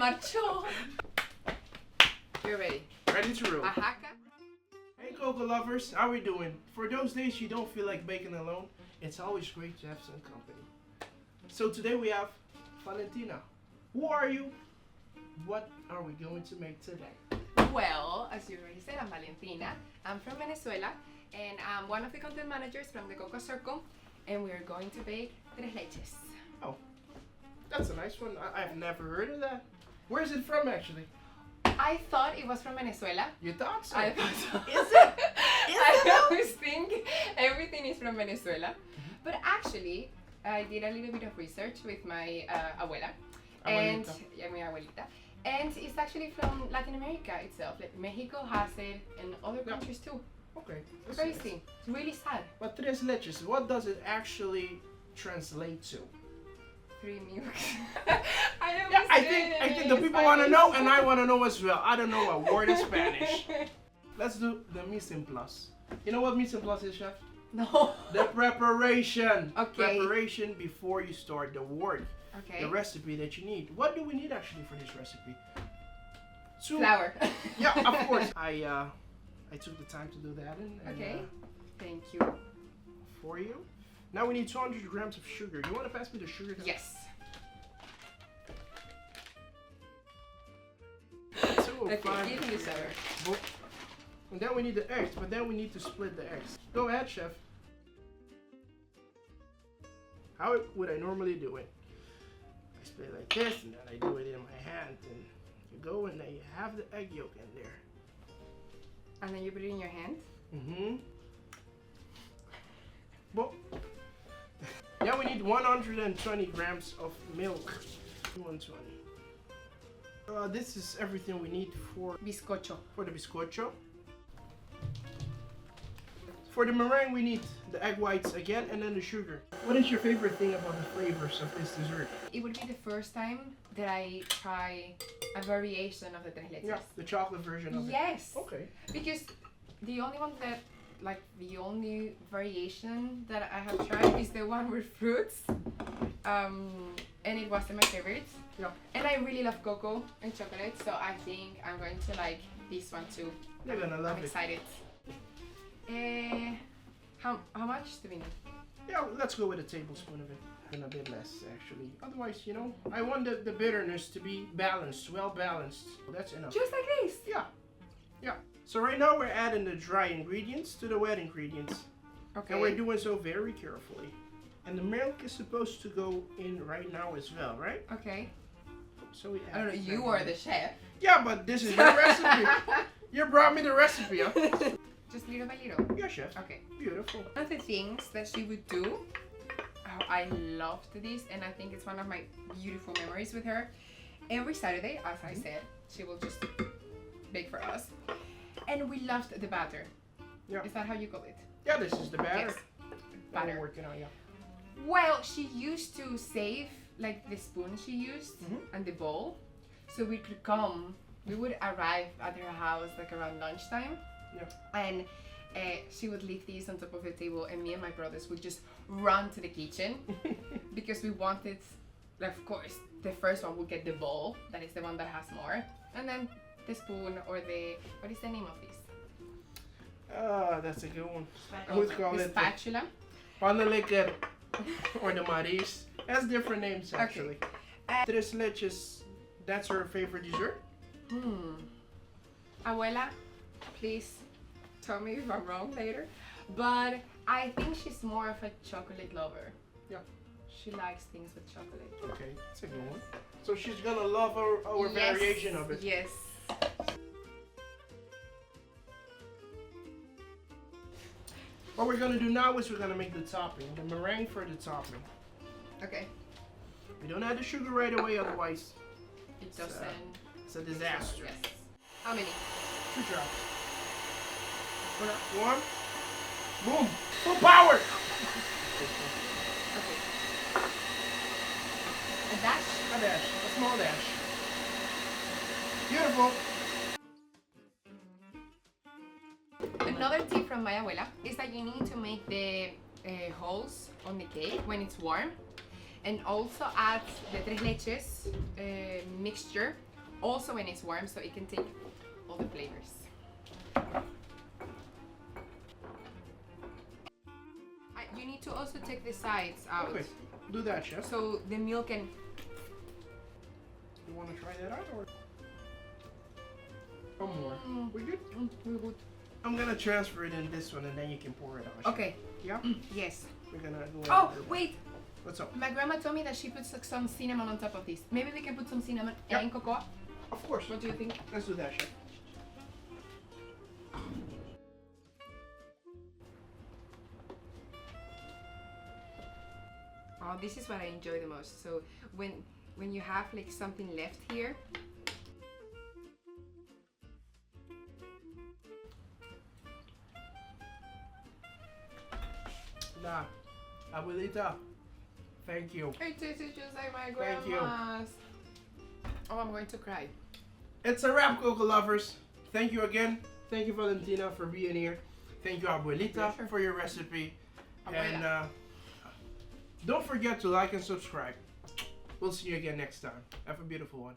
marchó. You're ready. Ready to roll. Ajaca. Hey Cocoa lovers, how we doing? For those days you don't feel like baking alone, it's always great to have some company. So today we have Valentina. Who are you? What are we going to make today? Well, as you already said, I'm Valentina. I'm from Venezuela, and I'm one of the content managers from the Coco Circle, and we're going to bake tres leches. Oh, that's a nice one. I've never heard of that. Where is it from actually? I thought it was from Venezuela. You thought so? I thought so. Is it? I always think everything is from Venezuela. But actually, I did a little bit of research with my abuela. And yeah, my abuelita. And it's actually from Latin America itself. Like Mexico has it and other countries too. Okay. Crazy. Nice. It's really sad. But tres leches, what does it actually translate to? 3 milks. I think the people want to know, and I want to know as well. I don't know a word in Spanish. Let's do the mise en place. You know what mise en place is, chef? No. The preparation. Okay. Preparation before you start the work. Okay. The recipe that you need. What do we need actually for this recipe? Flour. Yeah, of course. I took the time to do that. And okay. Thank you. For you. Now we need 200 grams of sugar. You want to pass me the sugar? Yes. Okay, give me the sugar. And then we need the eggs, but then we need to split the eggs. Go ahead, chef. How would I normally do it? I split it like this, and then I do it in my hand, and you go, and then you have the egg yolk in there. And then you put it in your hand? Mm-hmm. Well, yeah, we need 120 grams of milk. 120. This is everything we need for Bizcocho. For the bizcocho. For the meringue, we need the egg whites again, and then the sugar. What is your favorite thing about the flavors of this dessert? It would be the first time that I try a variation of the tres leches. Yeah, the chocolate version of it. Yes. Okay. Because the only one that, like, the only variation that I have tried is the one with fruits. And it wasn't my favorite. Yeah. And I really love cocoa and chocolate, so I think I'm going to like this one too. You're gonna love I'm it. excited. How much do we need? Yeah, let's go with a tablespoon of it. And a bit less, actually. Otherwise, you know, I want the bitterness to be balanced, well balanced. That's enough. Just like this? Yeah. Yeah. So right now we're adding the dry ingredients to the wet ingredients. Okay. And we're doing so very carefully. And the milk is supposed to go in right now as well, right? Okay. So we I don't know, you are the chef. Yeah, but this is your recipe. You brought me the recipe, huh? Just little by little? Yeah, chef. Okay. Beautiful. One of the things that she would do, oh, I loved this, and I think it's one of my beautiful memories with her. Every Saturday, as I said, she will just bake for us. And we loved the batter. Yeah. Is that how you call it? Yeah, this is the batter. Yes. Batter. We're working on, yeah. Well, she used to save like the spoon she used and the bowl, so we could come. We would arrive at her house like around lunchtime, and she would leave these on top of the table, and me and my brothers would just run to the kitchen because we wanted, like, of course, the first one would get the bowl, that is the one that has more, and then the spoon or the, what is the name of this? That's a good one. I would call the it spatula. Paneliker or the maris. That's different names actually. Okay. Tres leches, that's her favorite dessert? Abuela, please tell me if I'm wrong later. But I think she's more of a chocolate lover. Yeah. She likes things with chocolate. Okay, that's a good one. So she's gonna love our variation of it. Yes. What we're gonna do now is we're gonna make the topping, the meringue for the topping. Okay. We don't add the sugar right away, otherwise It doesn't. it's a disaster. Yes. How many? 2 drops. 1. Boom! Full power! Okay. A dash? A dash. A small dash. Beautiful. Another tip from my abuela is that you need to make the holes on the cake when it's warm, and also add the tres leches mixture also when it's warm, so it can take all the flavors. You need to also take the sides out. Okay, do that, chef. So the milk can. You want to try that out or? One more. We good? We're good. I'm gonna transfer it in this one and then you can pour it on. Chef. Okay. Yeah? Yes. We're gonna go Oh, over there. wait. What's up? My grandma told me that she puts like, some cinnamon on top of this. Maybe we can put some cinnamon Yep. and cocoa. Of course. What do you think? Let's do that, chef. Oh, this is what I enjoy the most. So when you have like something left here. Nah. Abuelita. Thank you. It tastes just like my Thank you. grandma's. Oh, I'm going to cry. It's a wrap, Coco lovers. Thank you again. Thank you, Valentina, for being here. Thank you, Abuelita, Pleasure. for your recipe. Abuela. And don't forget to like and subscribe. We'll see you again next time. Have a beautiful one.